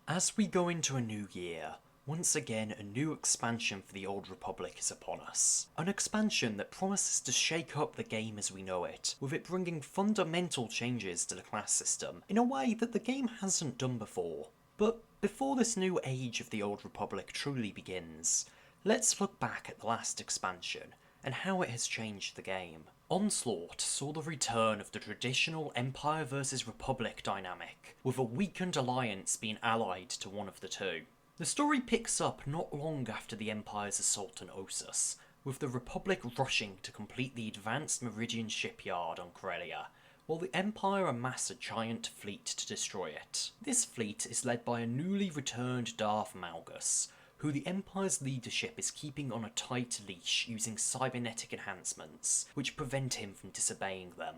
As we go into a new year, once again a new expansion for the Old Republic is upon us. An expansion that promises to shake up the game as we know it, with it bringing fundamental changes to the class system in a way that the game hasn't done before. But before this new age of the Old Republic truly begins, let's look back at the last expansion and how it has changed the game. Onslaught saw the return of the traditional Empire versus Republic dynamic, with a weakened alliance being allied to one of the two. The story picks up not long after the Empire's assault on Ossus, with the Republic rushing to complete the advanced Meridian shipyard on Corellia, while the Empire amass a giant fleet to destroy it. This fleet is led by a newly returned Darth Malgus, who the Empire's leadership is keeping on a tight leash using cybernetic enhancements, which prevent him from disobeying them.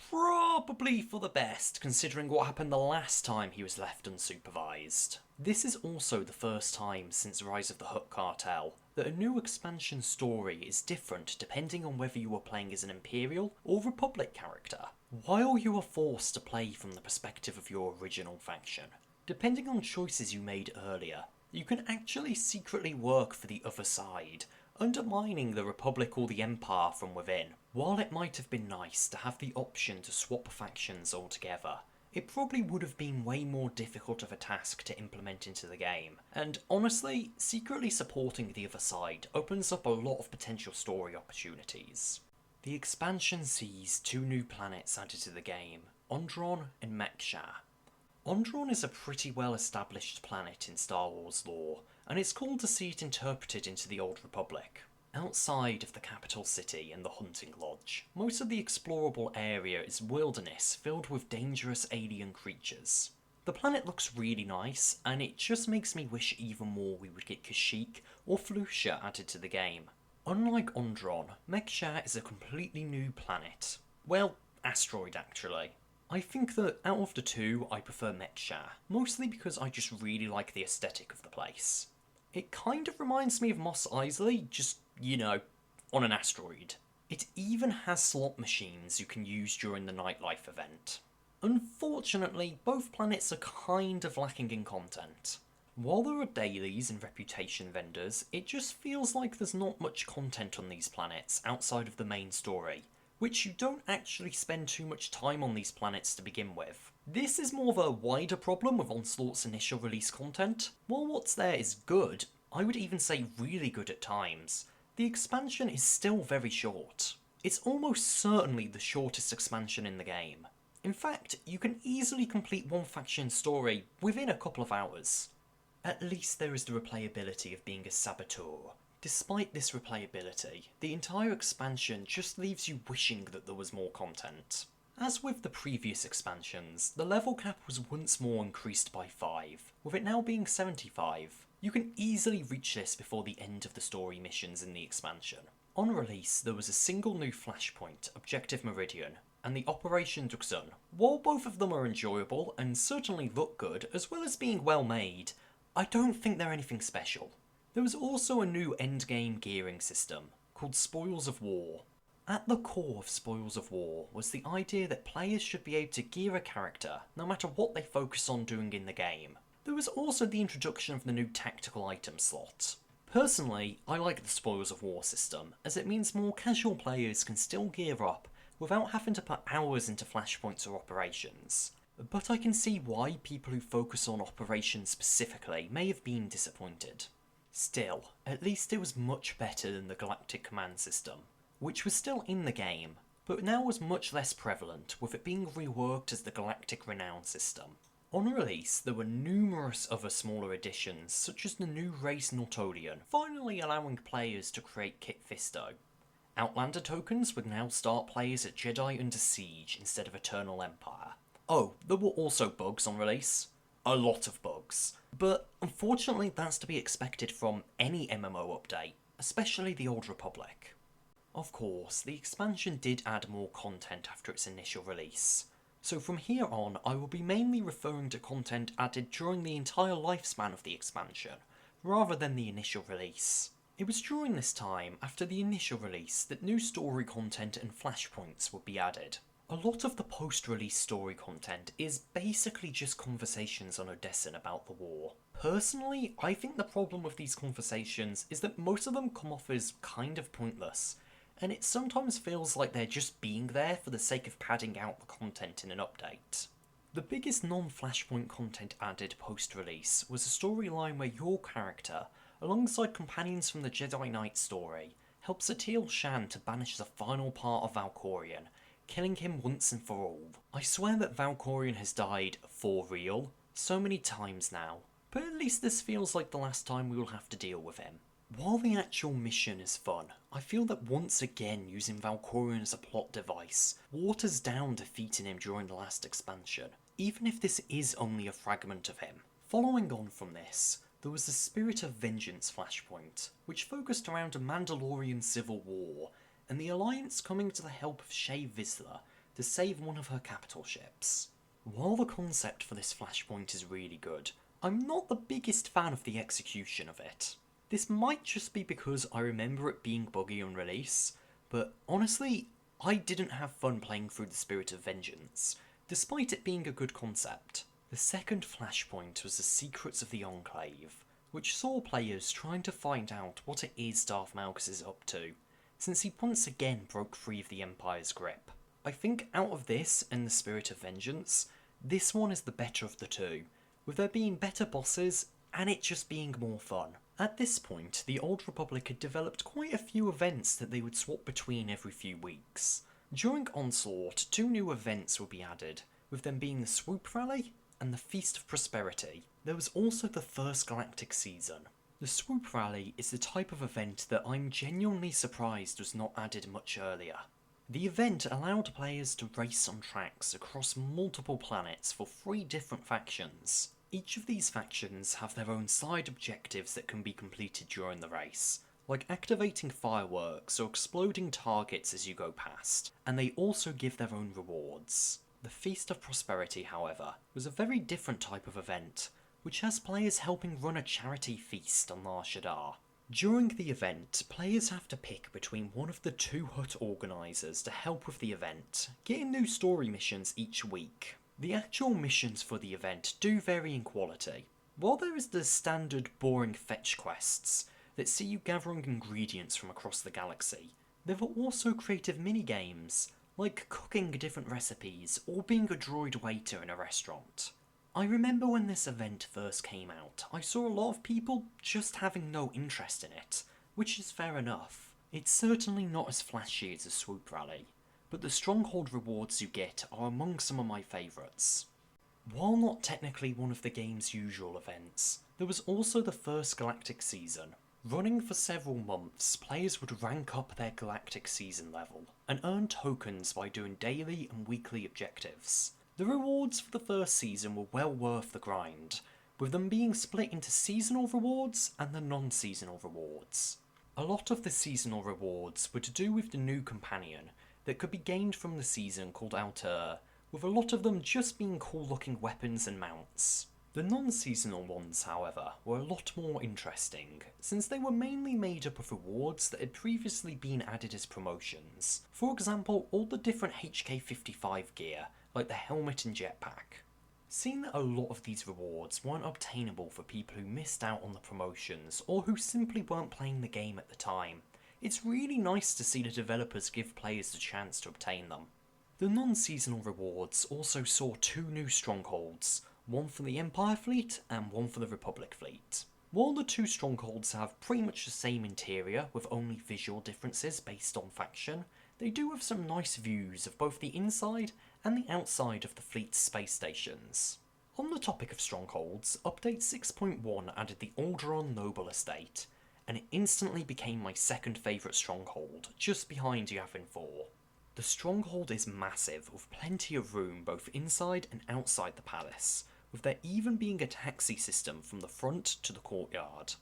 Probably for the best, considering what happened the last time he was left unsupervised. This is also the first time since Rise of the Hutt Cartel that a new expansion story is different depending on whether you are playing as an Imperial or Republic character, while you are forced to play from the perspective of your original faction. Depending on choices you made earlier, you can actually secretly work for the other side, undermining the Republic or the Empire from within. While it might have been nice to have the option to swap factions altogether, it probably would have been way more difficult of a task to implement into the game, and honestly, secretly supporting the other side opens up a lot of potential story opportunities. The expansion sees two new planets added to the game, Ondron and Mekshar. Ondron is a pretty well established planet in Star Wars lore, and it's cool to see it interpreted into the Old Republic. Outside of the capital city and the hunting lodge, most of the explorable area is wilderness filled with dangerous alien creatures. The planet looks really nice, and it just makes me wish even more we would get Kashyyyk or Felucia added to the game. Unlike Ondron, Mekshar is a completely new planet. Well, asteroid actually. I think that out of the two, I prefer Mekshar, mostly because I just really like the aesthetic of the place. It kind of reminds me of Mos Eisley, just, on an asteroid. It even has slot machines you can use during the nightlife event. Unfortunately, both planets are kind of lacking in content. While there are dailies and reputation vendors, it just feels like there's not much content on these planets outside of the main story, which you don't actually spend too much time on these planets to begin with. This is more of a wider problem with Onslaught's initial release content. While what's there is good, I would even say really good at times, the expansion is still very short. It's almost certainly the shortest expansion in the game. In fact, you can easily complete one faction's story within a couple of hours. At least there is the replayability of being a saboteur. Despite this replayability, the entire expansion just leaves you wishing that there was more content. As with the previous expansions, the level cap was once more increased by 5, with it now being 75. You can easily reach this before the end of the story missions in the expansion. On release, there was a single new flashpoint, Objective Meridian, and the Operation Duxun. While both of them are enjoyable and certainly look good, as well as being well made, I don't think they're anything special. There was also a new endgame gearing system, called Spoils of War. At the core of Spoils of War was the idea that players should be able to gear a character, no matter what they focus on doing in the game. There was also the introduction of the new tactical item slot. Personally, I like the Spoils of War system, as it means more casual players can still gear up without having to put hours into flashpoints or operations. But I can see why people who focus on operations specifically may have been disappointed. Still, at least it was much better than the Galactic Command System, which was still in the game, but now was much less prevalent, with it being reworked as the Galactic Renown System. On release, there were numerous other smaller additions, such as the new race Nortolian, finally allowing players to create Kit Fisto. Outlander tokens would now start players at Jedi Under Siege instead of Eternal Empire. Oh, there were also bugs on release. A lot of bugs. But unfortunately that's to be expected from any MMO update, especially the Old Republic. Of course, the expansion did add more content after its initial release, so from here on I will be mainly referring to content added during the entire lifespan of the expansion, rather than the initial release. It was during this time, after the initial release, that new story content and flashpoints would be added. A lot of the post-release story content is basically just conversations on Odessin about the war. Personally, I think the problem with these conversations is that most of them come off as kind of pointless, and it sometimes feels like they're just being there for the sake of padding out the content in an update. The biggest non-Flashpoint content added post-release was a storyline where your character, alongside companions from the Jedi Knight story, helps Atil Shan to banish the final part of Valkorion, killing him once and for all. I swear that Valkorion has died for real so many times now, but at least this feels like the last time we will have to deal with him. While the actual mission is fun, I feel that once again using Valkorion as a plot device waters down defeating him during the last expansion, even if this is only a fragment of him. Following on from this, there was the Spirit of Vengeance Flashpoint, which focused around a Mandalorian civil war and the Alliance coming to the help of Shae Vizsla to save one of her capital ships. While the concept for this Flashpoint is really good, I'm not the biggest fan of the execution of it. This might just be because I remember it being buggy on release, but honestly, I didn't have fun playing through the Spirit of Vengeance, despite it being a good concept. The second Flashpoint was the Secrets of the Enclave, which saw players trying to find out what it is Darth Malgus is up to, since he once again broke free of the Empire's grip. I think out of this and the Spirit of Vengeance, this one is the better of the two, with there being better bosses and it just being more fun. At this point, the Old Republic had developed quite a few events that they would swap between every few weeks. During Onslaught, 2 new events would be added, with them being the Swoop Rally and the Feast of Prosperity. There was also the First Galactic Season. The Swoop Rally is the type of event that I'm genuinely surprised was not added much earlier. The event allowed players to race on tracks across multiple planets for 3 different factions. Each of these factions have their own side objectives that can be completed during the race, like activating fireworks or exploding targets as you go past, and they also give their own rewards. The Feast of Prosperity, however, was a very different type of event, which has players helping run a charity feast on Nar Shaddaa. During the event, players have to pick between one of the 2 hut organisers to help with the event, getting new story missions each week. The actual missions for the event do vary in quality. While there is the standard boring fetch quests that see you gathering ingredients from across the galaxy, there are also creative minigames, like cooking different recipes or being a droid waiter in a restaurant. I remember when this event first came out, I saw a lot of people just having no interest in it, which is fair enough. It's certainly not as flashy as a Swoop Rally, but the Stronghold rewards you get are among some of my favourites. While not technically one of the game's usual events, there was also the First Galactic Season. Running for several months, players would rank up their Galactic Season level, and earn tokens by doing daily and weekly objectives. The rewards for the first season were well worth the grind, with them being split into seasonal rewards and the non-seasonal rewards. A lot of the seasonal rewards were to do with the new companion that could be gained from the season called Alter, with a lot of them just being cool looking weapons and mounts. The non-seasonal ones, however, were a lot more interesting, since they were mainly made up of rewards that had previously been added as promotions. For example, all the different HK-55 gear, like the helmet and jetpack. Seeing that a lot of these rewards weren't obtainable for people who missed out on the promotions or who simply weren't playing the game at the time, it's really nice to see the developers give players the chance to obtain them. The non-seasonal rewards also saw 2 new strongholds, one for the Empire fleet and one for the Republic fleet. While the 2 strongholds have pretty much the same interior with only visual differences based on faction, they do have some nice views of both the inside and the outside of the fleet's space stations. On the topic of strongholds, Update 6.1 added the Alderaan Noble Estate, and it instantly became my second favourite stronghold, just behind Yavin 4. The stronghold is massive, with plenty of room both inside and outside the palace, with there even being a taxi system from the front to the courtyard.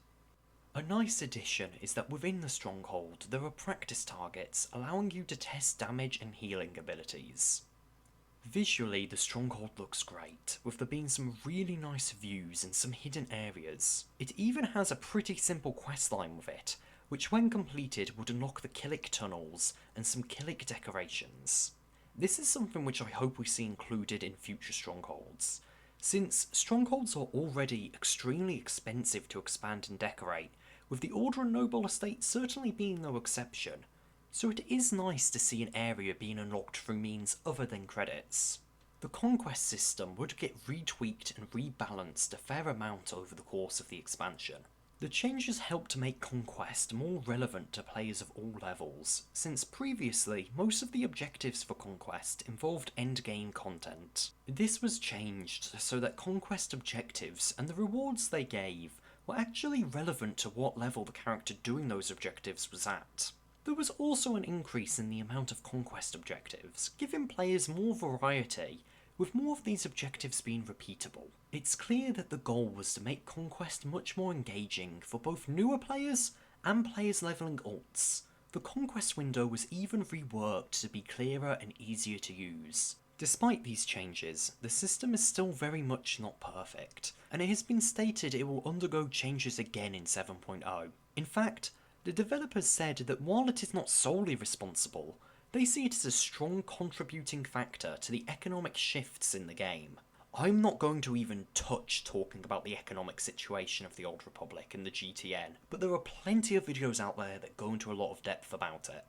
A nice addition is that within the stronghold there are practice targets allowing you to test damage and healing abilities. Visually, the stronghold looks great, with there being some really nice views and some hidden areas. It even has a pretty simple questline with it, which when completed would unlock the Killik tunnels and some Killik decorations. This is something which I hope we see included in future strongholds, since strongholds are already extremely expensive to expand and decorate, with the Order and Noble Estate certainly being no exception, so it is nice to see an area being unlocked through means other than credits. The conquest system would get retweaked and rebalanced a fair amount over the course of the expansion. The changes help to make Conquest more relevant to players of all levels, since previously most of the objectives for Conquest involved endgame content. This was changed so that Conquest objectives and the rewards they gave were actually relevant to what level the character doing those objectives was at. There was also an increase in the amount of Conquest objectives, giving players more variety, with more of these objectives being repeatable. It's clear that the goal was to make Conquest much more engaging for both newer players and players leveling alts. The Conquest window was even reworked to be clearer and easier to use. Despite these changes, the system is still very much not perfect, and it has been stated it will undergo changes again in 7.0. In fact, the developers said that while it is not solely responsible, they see it as a strong contributing factor to the economic shifts in the game. I'm not going to even touch talking about the economic situation of the Old Republic and the GTN, but there are plenty of videos out there that go into a lot of depth about it.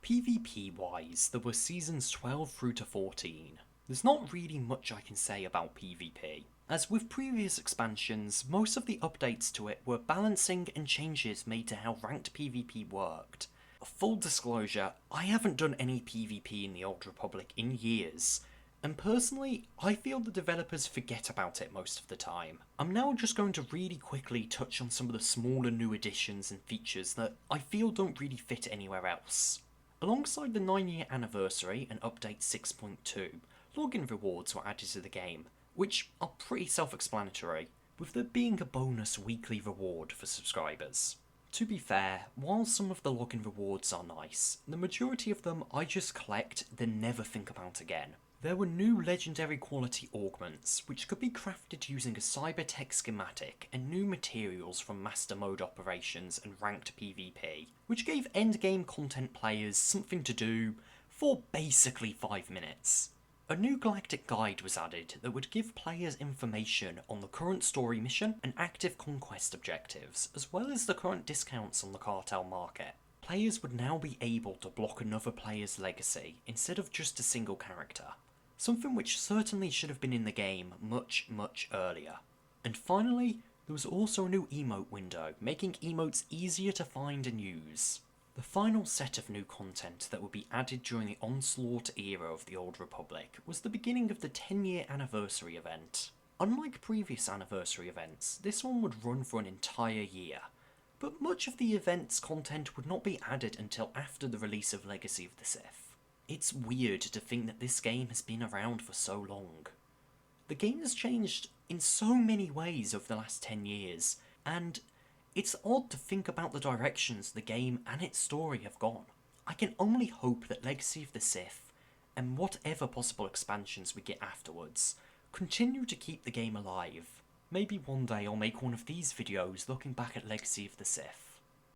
PvP wise, there were seasons 12 through to 14. There's not really much I can say about PvP. As with previous expansions, most of the updates to it were balancing and changes made to how ranked PvP worked. Full disclosure, I haven't done any PvP in the Old Republic in years, and personally, I feel the developers forget about it most of the time. I'm now just going to really quickly touch on some of the smaller new additions and features that I feel don't really fit anywhere else. Alongside the 9-year anniversary and update 6.2, login rewards were added to the game, which are pretty self-explanatory, with there being a bonus weekly reward for subscribers. To be fair, while some of the login rewards are nice, the majority of them I just collect then never think about again. There were new legendary quality augments, which could be crafted using a cybertech schematic and new materials from master mode operations and ranked PvP, which gave endgame content players something to do for basically 5 minutes. A new galactic guide was added that would give players information on the current story mission and active conquest objectives, as well as the current discounts on the cartel market. Players would now be able to block another player's legacy instead of just a single character, something which certainly should have been in the game much earlier. And finally, there was also a new emote window, making emotes easier to find and use. The final set of new content that would be added during the Onslaught era of the Old Republic was the beginning of the 10-year anniversary event. Unlike previous anniversary events, this one would run for an entire year, but much of the event's content would not be added until after the release of Legacy of the Sith. It's weird to think that this game has been around for so long. The game has changed in so many ways over the last 10 years, and it's odd to think about the directions the game and its story have gone. I can only hope that Legacy of the Sith, and whatever possible expansions we get afterwards, continue to keep the game alive. Maybe one day I'll make one of these videos looking back at Legacy of the Sith.